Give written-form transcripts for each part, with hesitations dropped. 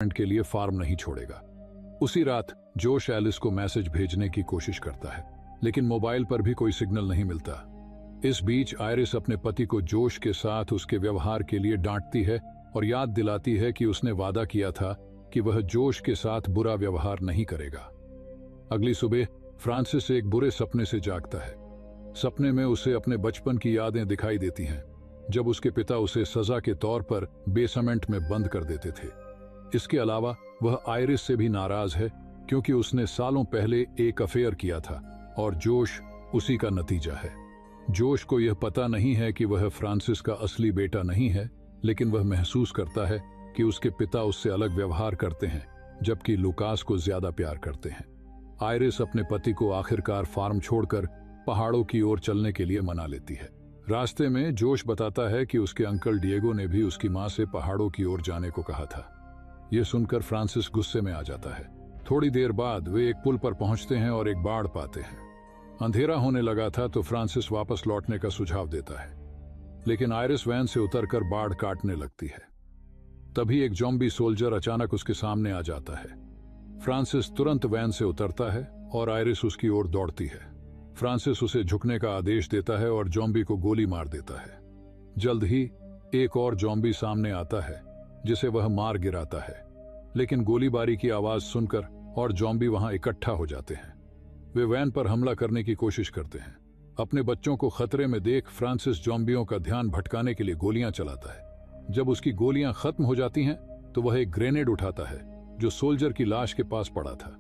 के लिए फार्म नहीं छोड़ेगा। उसी रात जोश एलिस को मैसेज भेजने की कोशिश करता है, लेकिन मोबाइल पर भी कोई सिग्नल नहीं मिलता। इस बीच आयरिस अपने पति को जोश के साथ उसके व्यवहार के लिए डांटती है और याद दिलाती है कि उसने वादा किया था कि वह जोश के साथ बुरा व्यवहार नहीं करेगा। अगली सुबह फ्रांसिस एक बुरे सपने से जागता है। सपने में उसे अपने बचपन की यादें दिखाई देती हैं, जब उसके पिता उसे सजा के तौर पर बेसमेंट में बंद कर देते थे। इसके अलावा वह आयरिस से भी नाराज है, क्योंकि उसने सालों पहले एक अफेयर किया था और जोश उसी का नतीजा है। जोश को यह पता नहीं है कि वह फ्रांसिस का असली बेटा नहीं है, लेकिन वह महसूस करता है कि उसके पिता उससे अलग व्यवहार करते हैं, जबकि लुकास को ज्यादा प्यार करते हैं। आयरिस अपने पति को आखिरकार फार्म छोड़कर पहाड़ों की ओर चलने के लिए मना लेती है। रास्ते में जोश बताता है कि उसके अंकल डिएगो ने भी उसकी मां से पहाड़ों की ओर जाने को कहा था। यह सुनकर फ्रांसिस गुस्से में आ जाता है। थोड़ी देर बाद वे एक पुल पर पहुंचते हैं और एक बाढ़ पाते हैं। अंधेरा होने लगा था तो फ्रांसिस वापस लौटने का सुझाव देता है, लेकिन आयरिस वैन से उतरकर बाढ़ काटने लगती है। तभी एक ज़ॉम्बी सोल्जर अचानक उसके सामने आ जाता है। फ्रांसिस तुरंत वैन से उतरता है और आयरिस उसकी ओर दौड़ती है। फ्रांसिस उसे झुकने का आदेश देता है और ज़ॉम्बी को गोली मार देता है। जल्द ही एक और ज़ॉम्बी सामने आता है, जिसे वह मार गिराता है, लेकिन गोलीबारी की आवाज सुनकर और ज़ॉम्बी वहां इकट्ठा हो जाते हैं। वे वैन पर हमला करने की कोशिश करते हैं। अपने बच्चों को खतरे में देख फ्रांसिस ज़ॉम्बियों का ध्यान भटकाने के लिए गोलियां चलाता है। जब उसकी गोलियां खत्म हो जाती हैं तो वह एक ग्रेनेड उठाता है जो सोल्जर की लाश के पास पड़ा था।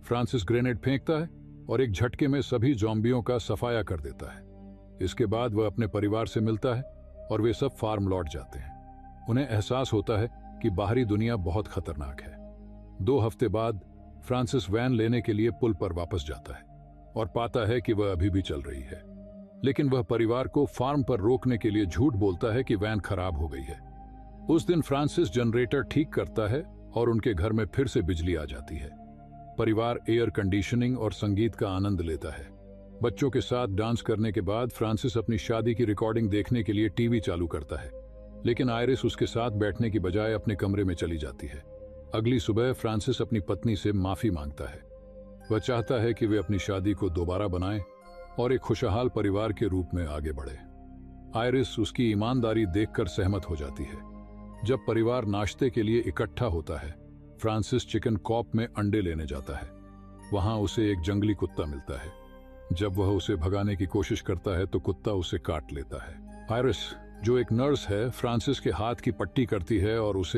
फ्रांसिस ग्रेनेड फेंकता है और एक झटके में सभी ज़ॉम्बियों का सफाया कर देता है। इसके बाद वह अपने परिवार से मिलता है और वे सब फार्म लौट जाते हैं। उन्हें एहसास होता है कि बाहरी दुनिया बहुत खतरनाक है। 2 हफ्ते बाद फ्रांसिस वैन लेने के लिए पुल पर वापस जाता है और पाता है कि वह अभी भी चल रही है, लेकिन वह परिवार को फार्म पर रोकने के लिए झूठ बोलता है कि वैन खराब हो गई है। उस दिन फ्रांसिस जनरेटर ठीक करता है और उनके घर में फिर से बिजली आ जाती है। परिवार एयर कंडीशनिंग और संगीत का आनंद लेता है। बच्चों के साथ डांस करने के बाद फ्रांसिस अपनी शादी की रिकॉर्डिंग देखने के लिए टीवी चालू करता है, लेकिन आयरिस उसके साथ बैठने की बजाय अपने कमरे में चली जाती है। अगली सुबह फ्रांसिस अपनी पत्नी से माफी मांगता है। वह चाहता है कि वे अपनी शादी को दोबारा बनाएं और एक खुशहाल परिवार के रूप में आगे बढ़े। आयरिस उसकी ईमानदारी देखकर सहमत हो जाती है। जब परिवार नाश्ते के लिए इकट्ठा होता है, फ्रांसिस चिकन कॉप में अंडे लेने जाता है। वहां उसे एक जंगली कुत्ता मिलता है। जब वह उसे भगाने की कोशिश करता है तो कुत्ता उसे काट लेता है। आयरिस, जो एक नर्स है, फ्रांसिस के हाथ की पट्टी करती है और उसे